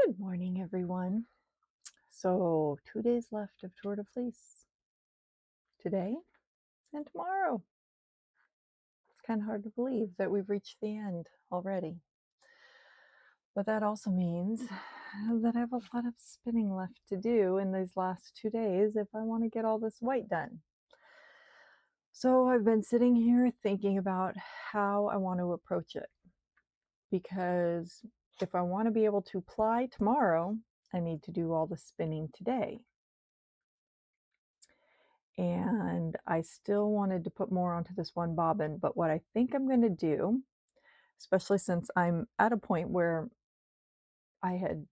Good morning, everyone. So, 2 days left of Tour De Fleece. Today and tomorrow. It's kind of hard to believe that we've reached the end already. But that also means that I have a lot of spinning left to do in these last 2 days if I want to get all this white done. So, I've been sitting here thinking about how I want to approach it. Because if I want to be able to ply tomorrow, I need to do all the spinning today. And I still wanted to put more onto this one bobbin, but what I think I'm going to do, especially since I'm at a point where I had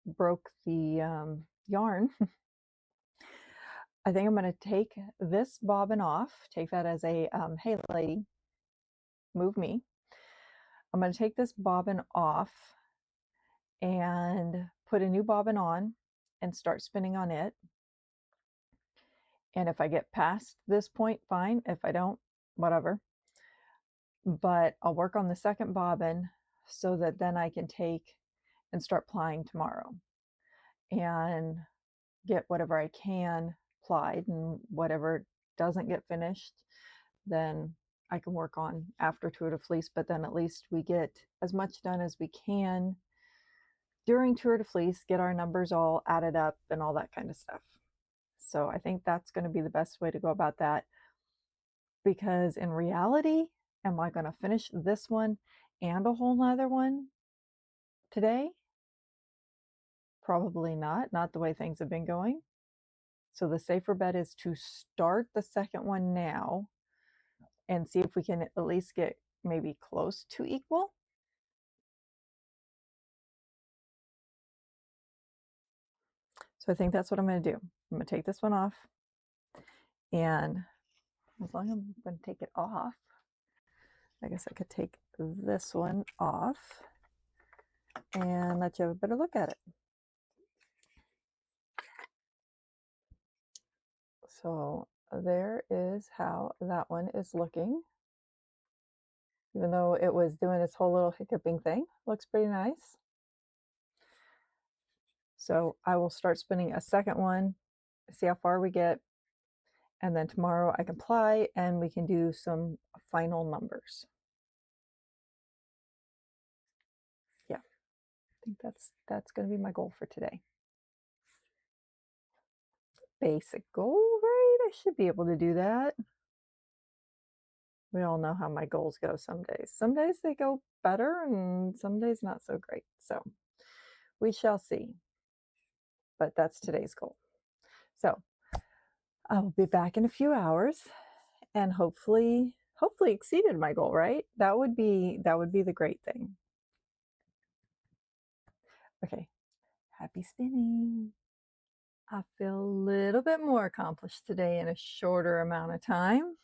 broke the yarn, I think I'm going to take this bobbin off, take that as a hey lady, move me. I'm going to take this bobbin off and put a new bobbin on and start spinning on it. And if I get past this point, fine. If I don't, whatever. But I'll work on the second bobbin so that then I can take and start plying tomorrow and get whatever I can plied, and whatever doesn't get finished, then I can work on after Tour de Fleece. But then at least we get as much done as we can during Tour de Fleece, get our numbers all added up and all that kind of stuff. So I think that's going to be the best way to go about that, because in reality, am I going to finish this one and a whole nother one today? Probably not the way things have been going. So the safer bet is to start the second one now and see if we can at least get maybe close to equal. So I think that's what I'm going to do. I'm going to take this one off, and as long as I'm going to take it off, I guess I could take this one off and let you have a better look at it. So there is how that one is looking. Even though it was doing its whole little hiccuping thing, looks pretty nice. So I will start spinning a second one, see how far we get, and then tomorrow I can ply and we can do some final numbers. Yeah, I think that's going to be my goal for today. Basic goal, right? I should be able to do that. We all know how my goals go some days. Some days they go better and some days not so great. So we shall see. But that's today's goal. So I'll be back in a few hours and hopefully exceeded my goal, right? That would be the great thing. Okay. Happy spinning. I feel a little bit more accomplished today in a shorter amount of time.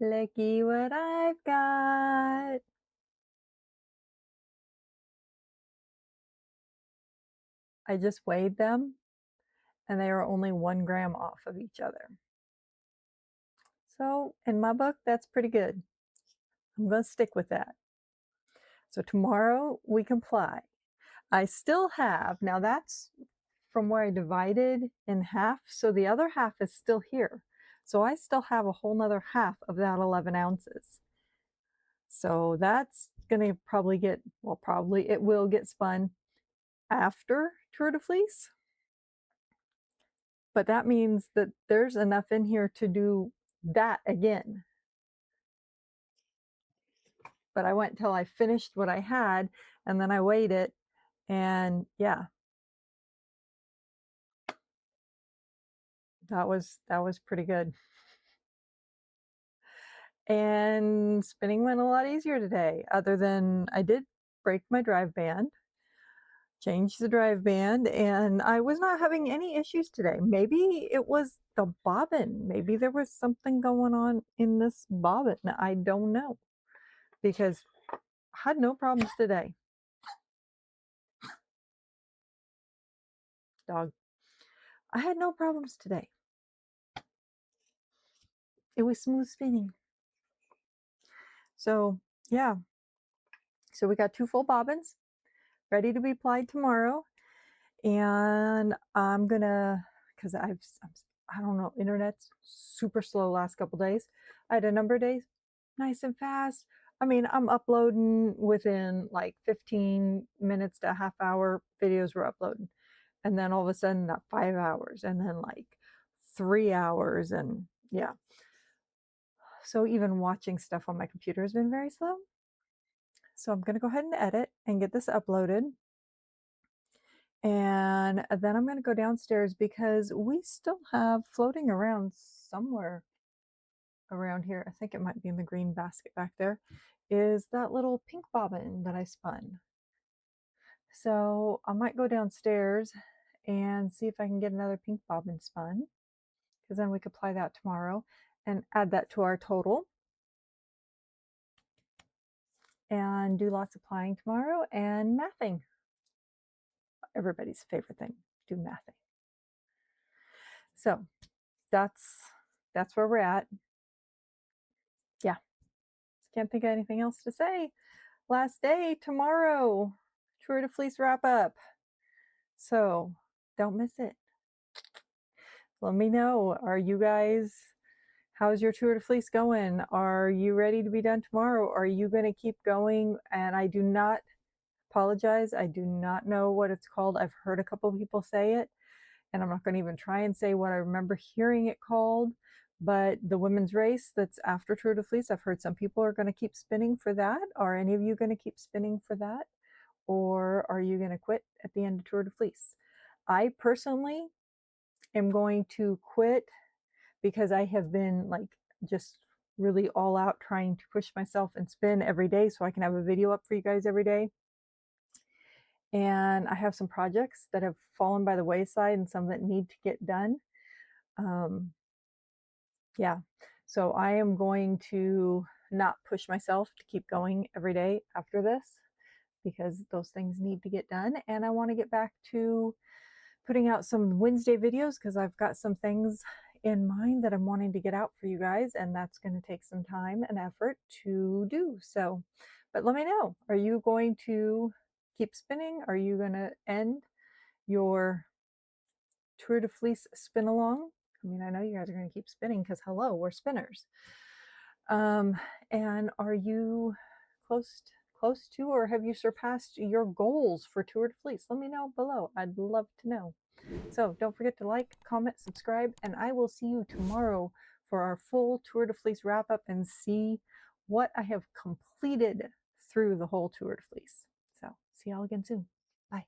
Looky what I've got. I just weighed them and they are only 1 gram off of each other. So in my book, that's pretty good. I'm going to stick with that. So tomorrow we can ply. I still have, now that's from where I divided in half, so the other half is still here. So I still have a whole nother half of that 11 ounces. So that's going to probably get, well, probably it will get spun after Tour de Fleece. But that means that there's enough in here to do that again. But I went till I finished what I had, and then I weighed it, and yeah, that was pretty good. And spinning went a lot easier today, other than I did break my drive band, change the drive band, and I was not having any issues today. Maybe it was the bobbin. Maybe there was something going on in this bobbin. I don't know, because I had no problems today. Dog. I had no problems today. It was smooth spinning. So yeah, So we got 2 full bobbins ready to be applied tomorrow, and I'm gonna, because I don't know, internet's super slow last couple days. I had a number of days nice and fast. I mean, I'm uploading within like 15 minutes to a half hour, videos were uploading. And then all of a sudden, 5 hours, and then like 3 hours, and yeah. So even watching stuff on my computer has been very slow. So I'm going to go ahead and edit and get this uploaded. And then I'm going to go downstairs because we still have floating around somewhere around here. I think it might be in the green basket back there, is that little pink bobbin that I spun. So I might go downstairs and see if I can get another pink bobbin spun, because then we could apply that tomorrow and add that to our total and do lots of applying tomorrow and mathing. Everybody's favorite thing, do mathing. So that's where we're at. Yeah, can't think of anything else to say. Last day tomorrow, Tour De Fleece wrap up. So don't miss it. Let me know. Are you guys, how's your Tour De Fleece going? Are you ready to be done tomorrow? Are you going to keep going? And I do not apologize. I do not know what it's called. I've heard a couple of people say it, and I'm not going to even try and say what I remember hearing it called. But the women's race that's after Tour De Fleece, I've heard some people are going to keep spinning for that. Are any of you going to keep spinning for that? Or are you going to quit at the end of Tour De Fleece? I personally am going to quit because I have been like just really all out trying to push myself and spin every day so I can have a video up for you guys every day. And I have some projects that have fallen by the wayside and some that need to get done. Yeah, so I am going to not push myself to keep going every day after this, because those things need to get done. And I want to get back to putting out some Wednesday videos because I've got some things in mind that I'm wanting to get out for you guys, and that's going to take some time and effort to do. So, but let me know, are you going to keep spinning? Are you going to end your Tour De Fleece spin along? I mean, I know you guys are going to keep spinning because hello, we're spinners. And are you close to, or have you surpassed your goals for Tour De Fleece? Let me know below. I'd love to know. So don't forget to like, comment, subscribe, and I will see you tomorrow for our full Tour De Fleece wrap up and see what I have completed through the whole Tour De Fleece. So see y'all again soon. Bye.